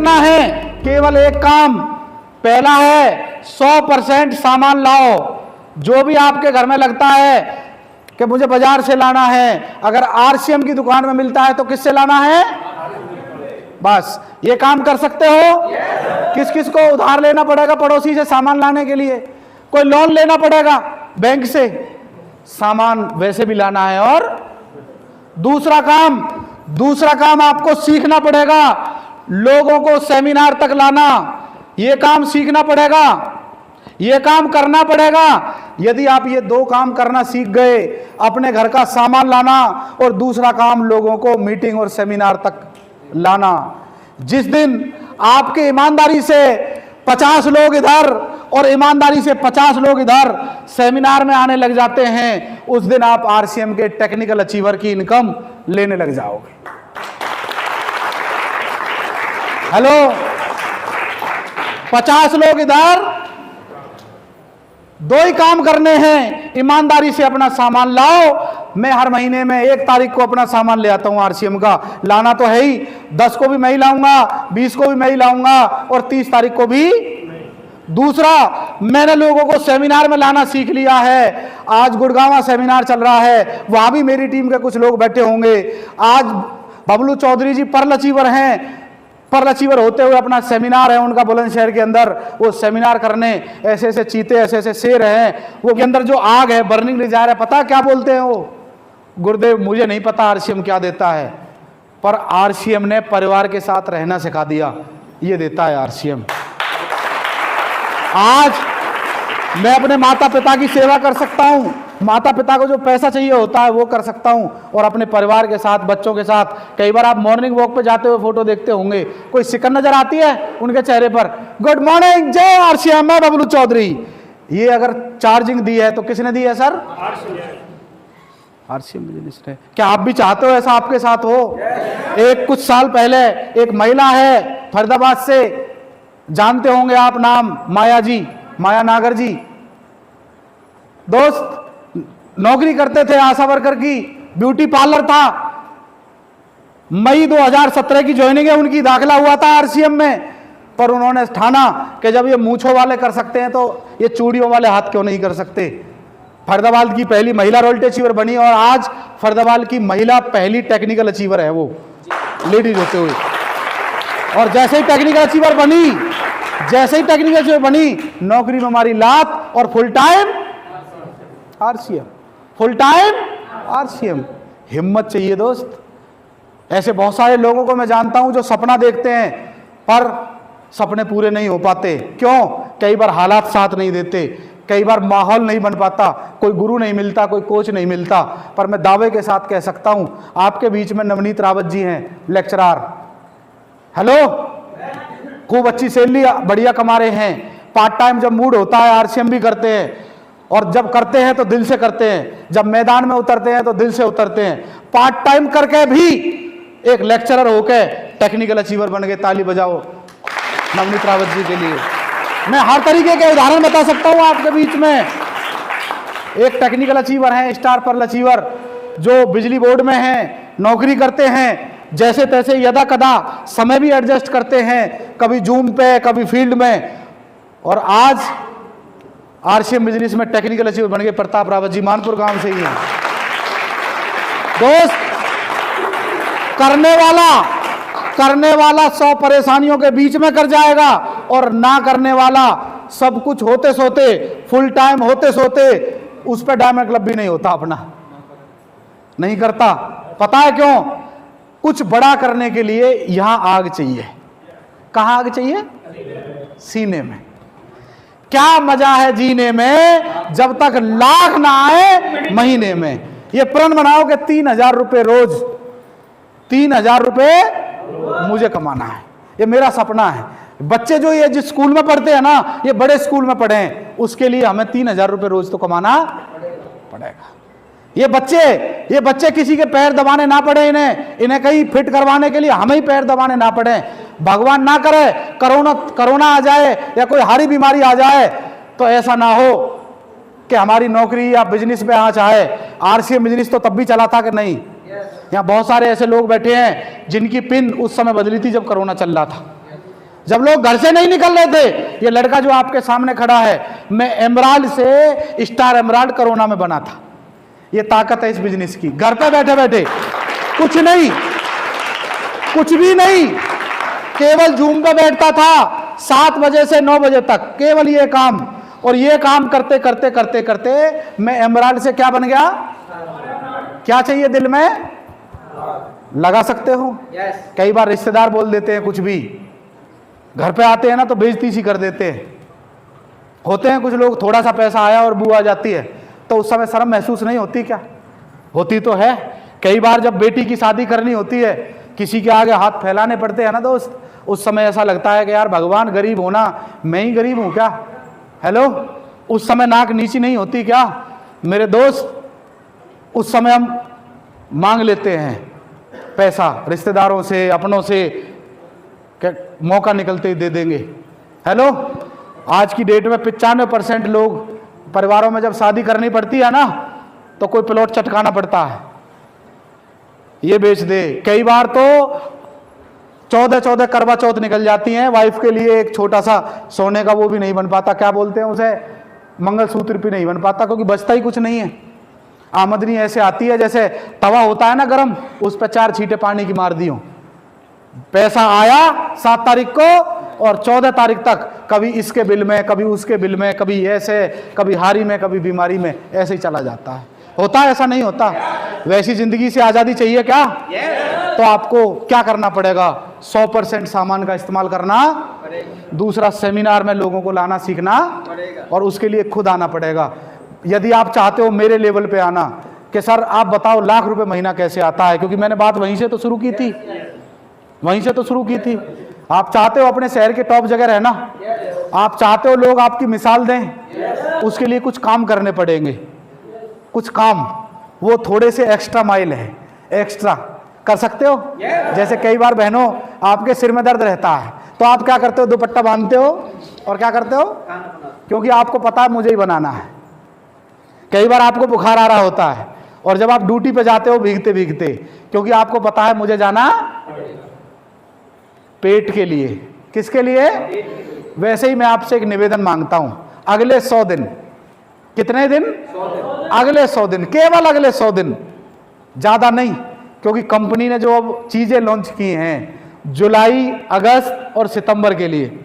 करना है केवल एक काम। पहला है 100% सामान लाओ। जो भी आपके घर में लगता है कि मुझे बाजार से लाना है, अगर आरसीएम की दुकान में मिलता है तो किससे लाना है? बस ये काम कर सकते हो। किस किस को उधार लेना पड़ेगा पड़ोसी से सामान लाने के लिए? कोई लोन लेना पड़ेगा बैंक से, सामान वैसे भी लाना है। और दूसरा काम आपको सीखना पड़ेगा, लोगों को सेमिनार तक लाना। ये काम सीखना पड़ेगा, ये काम करना पड़ेगा। यदि आप ये दो काम करना सीख गए, अपने घर का सामान लाना और दूसरा काम लोगों को मीटिंग और सेमिनार तक लाना, जिस दिन आपके ईमानदारी से 50 लोग इधर और ईमानदारी से 50 लोग इधर सेमिनार में आने लग जाते हैं, उस दिन आप आरसीएम के टेक्निकल अचीवर की इनकम लेने लग जाओगे। हेलो, 50 लोग इधर, दो ही काम करने हैं, ईमानदारी से अपना सामान लाओ। मैं हर महीने में 1 तारीख को अपना सामान ले आता हूं आरसीएम का, लाना तो है ही। 10 को भी मैं ही लाऊंगा, 20 को भी मैं ही लाऊंगा और 30 तारीख को भी। दूसरा, मैंने लोगों को सेमिनार में लाना सीख लिया है। आज गुड़गांव सेमिनार चल रहा है, वहां भी मेरी टीम के कुछ लोग बैठे होंगे। आज बबलू चौधरी जी पर्ल अचीवर हैं, पर्ल अचीवर होते हुए अपना सेमिनार है उनका बुलंदशहर के अंदर, वो सेमिनार करने, ऐसे ऐसे चीते ऐसे ऐसे शेर हैं, वो के अंदर जो आग है, बर्निंग डिजायर है, पता क्या बोलते हैं वो? गुरुदेव मुझे नहीं पता आरसीएम क्या देता है, पर आरसीएम ने परिवार के साथ रहना सिखा दिया, ये देता है आरसीएम। आज मैं अपने माता पिता की सेवा कर सकता हूं, माता पिता को जो पैसा चाहिए होता है वो कर सकता हूं, और अपने परिवार के साथ, बच्चों के साथ। कई बार आप मॉर्निंग वॉक पे जाते हुए फोटो देखते होंगे, कोई सिकन नजर आती है उनके चेहरे पर, गुड मॉर्निंग, जय आरसीएम, मैं बबलू चौधरी। ये अगर चार्जिंग दी है तो किसने दी है सर? आरसीएम बिजनेस ने। क्या आप भी चाहते हो ऐसा आपके साथ हो? एक कुछ साल पहले एक महिला है फरीदाबाद से, जानते होंगे आप नाम, माया जी, माया नागर जी। दोस्त नौकरी करते थे आशा वर्कर की, ब्यूटी पार्लर था। मई 2017 की ज्वाइनिंग है उनकी, दाखिला हुआ था आरसीएम में, पर उन्होंने ठाना कि जब ये मूंछों वाले कर सकते हैं तो ये चूड़ियों वाले हाथ क्यों नहीं कर सकते। फरीदाबाद की पहली महिला रॉयल्टी अचीवर बनी, और आज फरीदाबाद की महिला पहली टेक्निकल अचीवर है वो, लेडीज होते हुए। और जैसे ही टेक्निकल अचीवर बनी, नौकरी में हमारी लात, और full time RCM, full time RCM. हिम्मत चाहिए दोस्त। ऐसे बहुत सारे लोगों को मैं जानता हूं जो सपना देखते हैं पर सपने पूरे नहीं हो पाते। क्यों? कई बार हालात साथ नहीं देते, कई बार माहौल नहीं बन पाता, कोई गुरु नहीं मिलता, कोई कोच नहीं मिलता। पर मैं दावे के साथ कह सकता हूं, आपके बीच में नवनीत रावत जी हैं, लेक्चरार। हेलो, खूब अच्छी सैलरी बढ़िया कमा रहे हैं, पार्ट टाइम जब मूड होता है आरसीएम भी करते हैं, और जब करते हैं तो दिल से करते हैं, जब मैदान में उतरते हैं तो दिल से उतरते हैं। पार्ट टाइम करके भी एक लेक्चरर होकर टेक्निकल अचीवर बन गए। ताली बजाओ नवनीत रावत जी के लिए। मैं हर तरीके के उदाहरण बता सकता हूं आपके बीच में। एक टेक्निकल अचीवर हैं, स्टार पर्ल अचीवर, जो बिजली बोर्ड में हैं, नौकरी करते हैं, जैसे तैसे यदा कदा समय भी एडजस्ट करते हैं, कभी जूम पे, कभी फील्ड में। और आज आरसीएम बिजनेस में टेक्निकल अचीवर बन गए प्रताप रावत जी, मानपुर गांव से ही हैं। दोस्त, करने वाला 100 परेशानियों के बीच में कर जाएगा, और ना करने वाला सब कुछ होते सोते, फुल टाइम होते सोते, उस पर डायमंड क्लब भी नहीं होता, अपना नहीं करता। पता है क्यों? कुछ बड़ा करने के लिए यहां आग चाहिए। कहां आग चाहिए? सीने में। क्या मजा है जीने में जब तक लाख ना आए महीने में। ये प्रण बनाओ कि 3000 रुपए रोज, 3000 रुपए मुझे कमाना है, ये मेरा सपना है। बच्चे जो ये जिस स्कूल में पढ़ते हैं ना, ये बड़े स्कूल में पढ़े हैं, उसके लिए हमें 3000 रुपए रोज तो कमाना पड़ेगा। ये बच्चे किसी के पैर दबाने ना पड़े, इन्हें कहीं फिट करवाने के लिए हमें ही पैर दबाने ना पड़े। भगवान ना करे कोरोना आ जाए या कोई हारी बीमारी आ जाए तो ऐसा ना हो कि हमारी नौकरी या बिजनेस पे आंच आए। आरसीएम बिजनेस तो तब भी चला था कि नहीं? यहाँ बहुत सारे ऐसे लोग बैठे हैं जिनकी पिन उस समय बदली थी जब कोरोना चल रहा था। जब लोग घर से नहीं निकल रहे थे, ये लड़का जो आपके सामने खड़ा है, मैं एमराल्ड से स्टार एमराल्ड कोरोना में बना था। ये ताकत है इस बिजनेस की। घर पे बैठे बैठे कुछ नहीं, कुछ भी नहीं, केवल जूम पे बैठता था 7 बजे से 9 बजे तक, केवल ये काम। और ये काम करते करते करते करते मैं एमराल्ड से क्या बन गया? क्या चाहिए दिल में? लगा सकते हो? कई बार रिश्तेदार बोल देते हैं कुछ भी, घर पे आते हैं ना तो बेइज्जती सी कर देते हैं। होते हैं कुछ लोग, थोड़ा सा पैसा आया और बू आ जाती है तो उस समय शर्म महसूस नहीं होती क्या? होती तो है। कई बार जब बेटी की शादी करनी होती है, किसी के आगे हाथ फैलाने पड़ते हैं ना दोस्त, उस समय ऐसा लगता है कि यार भगवान, गरीब होना, मैं ही गरीब हूं क्या? हेलो, उस समय नाक नीची नहीं होती क्या मेरे दोस्त? उस समय हम मांग लेते हैं पैसा रिश्तेदारों से, अपनों से, मौका निकलते ही दे देंगे। हेलो, आज की डेट में 95% लोग परिवारों में जब शादी करनी पड़ती है ना तो कोई प्लॉट चटकाना पड़ता है, ये बेच दे। कई बार तो 14 करवा चौथ निकल जाती हैं, वाइफ के लिए एक छोटा सा सोने का वो भी नहीं बन पाता, क्या बोलते हैं उसे, मंगलसूत्र भी नहीं बन पाता, क्योंकि बचता ही कुछ नहीं है। आमदनी ऐसे आती है जैसे तवा होता है ना गरम, उस पर 4 छींटे पानी की मार दी हो। पैसा आया 7 तारीख को और 14 तारीख तक कभी इसके बिल में, कभी उसके बिल में, कभी ऐसे, कभी हारी में, कभी बीमारी में, ऐसे ही चला जाता है। होता है? ऐसा नहीं होता। वैसी जिंदगी से आजादी चाहिए क्या? तो आपको क्या करना पड़ेगा? 100% सामान का इस्तेमाल करना, दूसरा सेमिनार में लोगों को लाना सीखना, और उसके लिए खुद आना पड़ेगा। यदि आप चाहते हो मेरे लेवल पे आना कि सर आप बताओ लाख रुपए महीना कैसे आता है, क्योंकि मैंने बात वहीं से तो शुरू की थी, वहीं से तो शुरू की थी। आप चाहते हो अपने शहर के टॉप जगह रहना, आप चाहते हो लोग आपकी मिसाल दें, उसके लिए कुछ काम करने पड़ेंगे। कुछ काम, वो थोड़े से एक्स्ट्रा माइल है, एक्स्ट्रा कर सकते हो। जैसे कई बार बहनों आपके सिर में दर्द रहता है तो आप क्या करते हो? दुपट्टा बांधते हो और क्या करते हो? क्योंकि आपको पता है मुझे ही बनाना है। कई बार आपको बुखार आ रहा होता है और जब आप ड्यूटी पे जाते हो भीगते भीगते, क्योंकि आपको पता है मुझे जाना पेट के लिए। किसके लिए? वैसे ही मैं आपसे एक निवेदन मांगता हूं, अगले 100 दिन, कितने दिन? अगले 100 दिन, केवल अगले 100 दिन, ज्यादा नहीं, क्योंकि कंपनी ने जो अब चीजें लॉन्च की हैं जुलाई, अगस्त और सितंबर के लिए,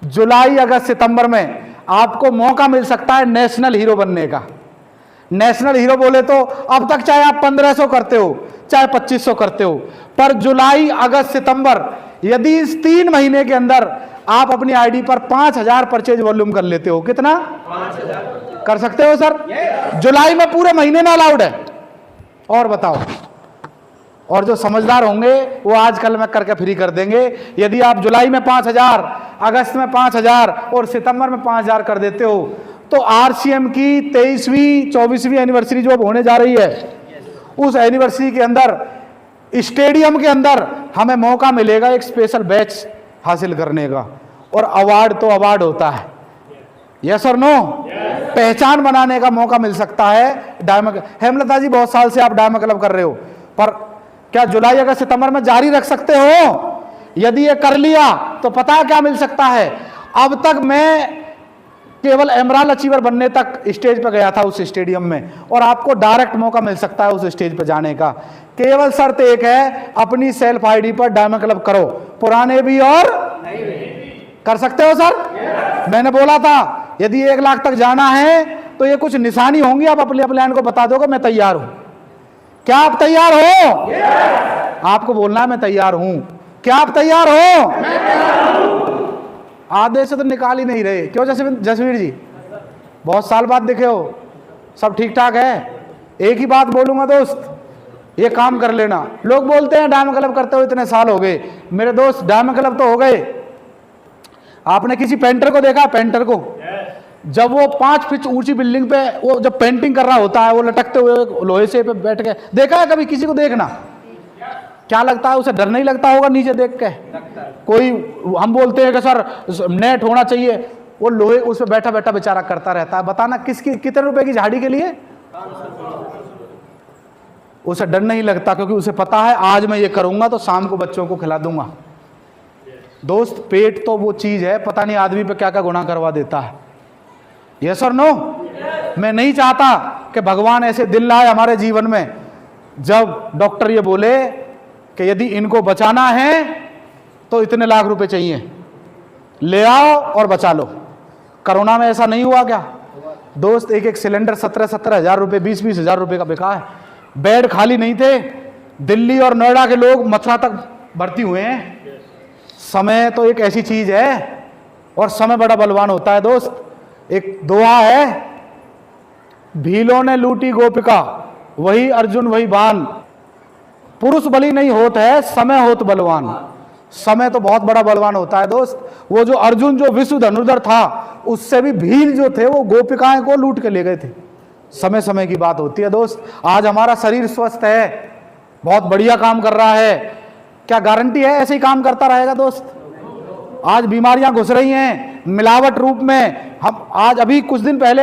जुलाई, अगस्त, सितंबर में आपको मौका मिल सकता है नेशनल हीरो बनने का। नेशनल हीरो बोले तो अब तक चाहे आप 1500 करते हो, चाहे 2500 करते हो, पर जुलाई, अगस्त, सितंबर, यदि इस 3 महीने के अंदर आप अपनी आईडी पर 5000 परचेज वॉल्यूम कर लेते हो, कितना? 5000 कर सकते हो सर? जुलाई में पूरे महीने में अलाउड है। और बताओ, और जो समझदार होंगे वो आजकल में करके फ्री कर देंगे। यदि आप जुलाई में 5000, अगस्त में 5000 और सितंबर में 5000 कर देते हो तो आरसीएम की 23वीं 24वीं एनिवर्सरी जो अब होने जा रही है, उस एनिवर्सरी के अंदर स्टेडियम के अंदर हमें मौका मिलेगा एक स्पेशल बैच हासिल करने का। और अवार्ड तो अवार्ड होता है, यस और नो? पहचान बनाने का मौका मिल सकता है। डायमंड, हेमलता जी बहुत साल से आप डायमंड क्लब कर रहे हो, पर क्या जुलाई, अगस्त, सितंबर में जारी रख सकते हो? यदि ये कर लिया तो पता है क्या मिल सकता है? अब तक मैं केवल एमराल्ड अचीवर बनने तक स्टेज पर गया था उस स्टेडियम में, और आपको डायरेक्ट मौका मिल सकता है उस स्टेज पर जाने का। केवल शर्त एक है, अपनी सेल्फ आईडी पर डायमंड क्लब करो, पुराने भी और कर सकते हो सर? मैंने बोला था यदि 1 लाख तक जाना है तो ये कुछ निशानी होंगी, आप अपने प्लान को बता दोगे मैं तैयार हूं। क्या आप तैयार हो? आपको बोलना है मैं तैयार हूं। क्या आप तैयार हो? आधे से तो निकाल ही नहीं रहे, क्यों जसवीर जी? बहुत साल बाद दिखे हो, सब ठीक ठाक है? एक ही बात बोलूंगा दोस्त, ये काम कर लेना। लोग बोलते हैं डायमंड क्लब करते हुए इतने साल हो गए। मेरे दोस्त डायमंड क्लब तो हो गए। आपने किसी पेंटर को देखा? पेंटर को जब वो 5 फीट ऊंची बिल्डिंग पे वो जब पेंटिंग कर रहा होता है, वो लटकते हुए लोहे से पे बैठ के देखा है कभी किसी को? देखना क्या लगता है उसे? डर नहीं लगता होगा नीचे देख के? कोई हम बोलते हैं कि सर नेट होना चाहिए, वो लोहे उस पर बैठा बैठा बेचारा करता रहता है। बताना किसकी कितने रुपए की झाड़ी के लिए? उसे डर नहीं लगता, क्योंकि उसे पता है आज मैं ये करूंगा तो शाम को बच्चों को खिला दूंगा। दोस्त पेट तो वो चीज है, पता नहीं आदमी पे क्या क्या गुनाह करवा देता है। यस और नो? मैं नहीं चाहता कि भगवान ऐसे दिल लाए हमारे जीवन में जब डॉक्टर ये बोले कि यदि इनको बचाना है तो इतने लाख रुपए चाहिए, ले आओ और बचा लो। कोरोना में ऐसा नहीं हुआ क्या दोस्त? एक एक सिलेंडर 17-17 हजार रुपये, 20-20 हजार रुपये का बिका है। बेड खाली नहीं थे, दिल्ली और नोएडा के लोग मथुरा तक भर्ती हुए हैं। समय तो एक ऐसी चीज है और समय बड़ा बलवान होता है दोस्त। एक दोहा है, भीलों ने लूटी गोपिका, वही अर्जुन वही बाण, पुरुष बली नहीं होता है, समय होत बलवान। समय तो बहुत बड़ा बलवान होता है दोस्त। वो जो अर्जुन जो विश्व धनुर्धर था, उससे भी भील जो थे वो गोपिकाएं को लूट के ले गए थे। समय समय की बात होती है दोस्त। आज हमारा शरीर स्वस्थ है, बहुत बढ़िया काम कर रहा है, क्या गारंटी है ऐसे ही काम करता रहेगा दोस्त? आज बीमारियां घुस रही हैं मिलावट रूप में। हम आज अभी कुछ दिन पहले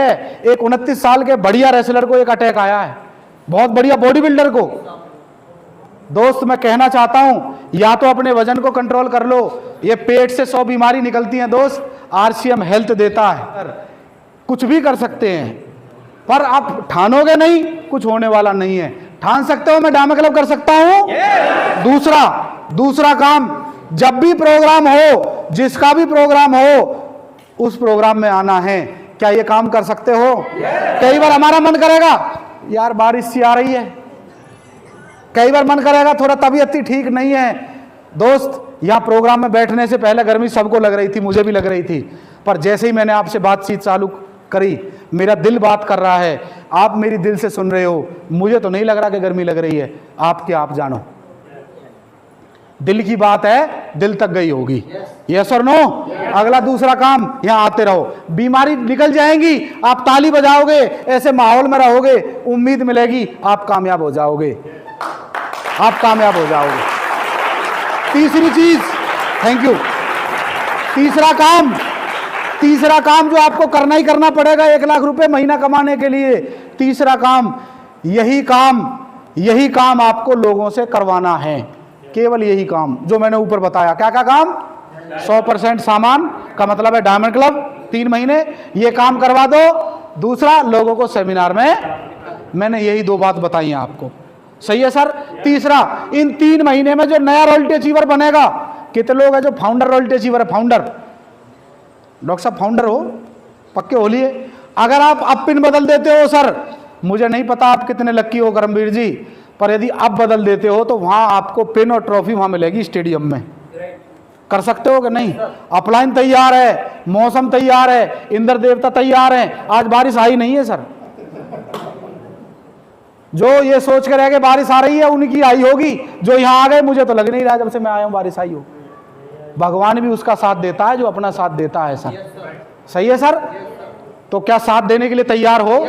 एक 29 साल के बढ़िया रेसलर को एक अटैक आया है, बहुत बढ़िया बॉडी बिल्डर को। दोस्त मैं कहना चाहता हूं, या तो अपने वजन को कंट्रोल कर लो, ये पेट से 100 बीमारी निकलती हैं दोस्त, आरसीएम हेल्थ देता है। कुछ भी कर सकते हैं, पर आप ठानोगे नहीं, कुछ होने वाला नहीं है। ठान सकते हो मैं डायमंड क्लब कर सकता हूं। दूसरा काम, जब भी प्रोग्राम हो, जिसका भी प्रोग्राम हो, उस प्रोग्राम में आना है। क्या ये काम कर सकते हो? कई बार हमारा मन करेगा यार बारिश सी आ रही है, कई बार मन करेगा थोड़ा तबीयत ठीक नहीं है। दोस्त यहाँ प्रोग्राम में बैठने से पहले गर्मी सबको लग रही थी, मुझे भी लग रही थी, पर जैसे ही मैंने आपसे बातचीत चालू करी, मेरा दिल बात कर रहा है, आप मेरी दिल से सुन रहे हो। मुझे तो नहीं लग रहा कि गर्मी लग रही है, आपके आप जानो। दिल की बात है, दिल तक गई होगी। यस और नो? अगला दूसरा काम, यहाँ आते रहो, बीमारी निकल जाएंगी, आप ताली बजाओगे, ऐसे माहौल में रहोगे, उम्मीद मिलेगी, आप कामयाब हो जाओगे, आप कामयाब हो जाओगे। तीसरी चीज, थैंक यू, तीसरा काम जो आपको करना ही करना पड़ेगा 1 लाख रुपए महीना कमाने के लिए, तीसरा काम, यही काम आपको लोगों से करवाना है। केवल यही काम जो मैंने ऊपर बताया। क्या क्या काम? 100% सामान का मतलब है डायमंड क्लब 3 महीने, ये काम करवा दो। दूसरा, लोगों को सेमिनार में, मैंने यही 2 बात बताई हैं आपको। सही है सर? तीसरा, इन 3 महीने में जो नया रॉयल्टी अचीवर बनेगा, कितने लोग हैं जो फाउंडर रॉयल्टी अचीवर है? फाउंडर, डॉक्टर साहब फाउंडर हो, पक्के हो लिए। अगर आप अब पिन बदल देते हो सर, मुझे नहीं पता आप कितने लक्की हो करमवीर जी, पर यदि अब बदल देते हो तो वहां आपको पिन और ट्रॉफी वहां मिलेगी स्टेडियम में। कर सकते हो कि नहीं? अपलाइन तैयार है, मौसम तैयार है, इंद्र देवता तैयार है। आज बारिश आई नहीं है सर, जो ये सोच कर रहे कि बारिश आ रही है उनकी आई होगी, जो यहां आ गए मुझे तो लग नहीं रहा जब से मैं आया हूं बारिश आई हो। भगवान भी उसका साथ देता है जो अपना साथ देता है सर। सही है सर? तो क्या साथ देने के लिए तैयार हो?